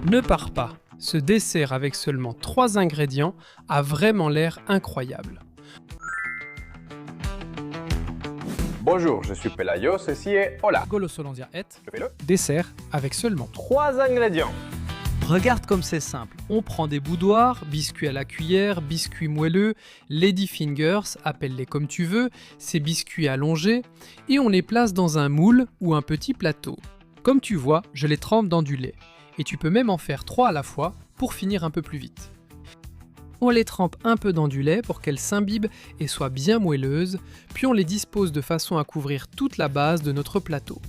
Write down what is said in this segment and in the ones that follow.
Ne pars pas, ce dessert avec seulement 3 ingrédients a vraiment l'air incroyable. Bonjour, je suis Pelayo, ceci est Hola. Golosolandia et Je fais le dessert avec seulement 3 ingrédients. Regarde comme c'est simple. On prend des boudoirs, biscuits à la cuillère, biscuits moelleux, lady fingers, appelle-les comme tu veux, ces biscuits allongés, et on les place dans un moule ou un petit plateau. Comme tu vois, je les trempe dans du lait. Et tu peux même en faire 3 à la fois pour finir un peu plus vite. On les trempe un peu dans du lait pour qu'elles s'imbibent et soient bien moelleuses, puis on les dispose de façon à couvrir toute la base de notre plateau.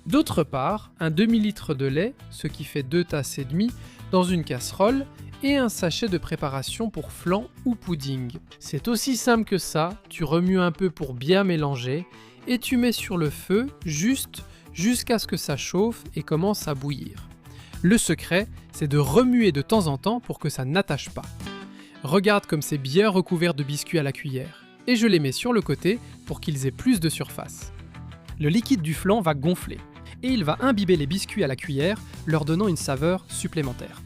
D'autre part, un demi-litre de lait, ce qui fait 2 tasses et demie, dans une casserole et un sachet de préparation pour flan ou pudding. C'est aussi simple que ça, tu remues un peu pour bien mélanger et tu mets sur le feu jusqu'à ce que ça chauffe et commence à bouillir. Le secret, c'est de remuer de temps en temps pour que ça n'attache pas. Regarde comme c'est bien recouvert de biscuits à la cuillère et je les mets sur le côté pour qu'ils aient plus de surface. Le liquide du flan va gonfler et il va imbiber les biscuits à la cuillère, leur donnant une saveur supplémentaire.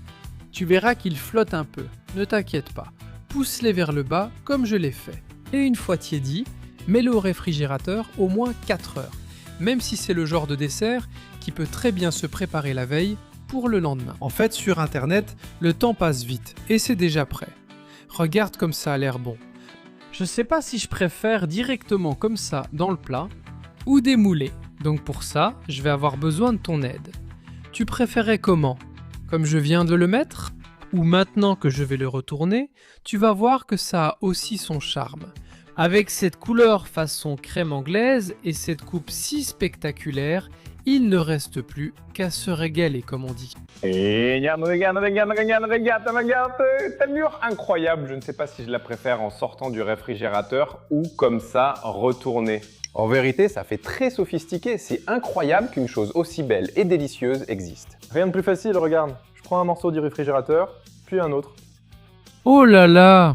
Tu verras qu'ils flottent un peu, ne t'inquiète pas, pousse-les vers le bas comme je l'ai fait. Et une fois tiédi, mets-le au réfrigérateur au moins 4 heures, même si c'est le genre de dessert qui peut très bien se préparer la veille pour le lendemain. En fait, sur internet, le temps passe vite et c'est déjà prêt. Regarde comme ça a l'air bon. Je sais pas si je préfère directement comme ça dans le plat ou démouler. Donc pour ça, je vais avoir besoin de ton aide. Tu préférais comment? Comme je viens de le mettre? Ou maintenant que je vais le retourner, tu vas voir que ça a aussi son charme. Avec cette couleur façon crème anglaise et cette coupe si spectaculaire, il ne reste plus qu'à se régaler comme on dit. Et regarde, tellement incroyable. Je ne sais pas si je la préfère en sortant du réfrigérateur ou comme ça, retournée. En vérité, ça fait très sophistiqué. C'est incroyable qu'une chose aussi belle et délicieuse existe. Rien de plus facile, regarde. Je prends un morceau du réfrigérateur, puis un autre. Oh là là!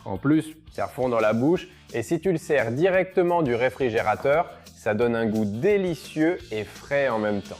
En plus, ça fond dans la bouche et si tu le sers directement du réfrigérateur, ça donne un goût délicieux et frais en même temps.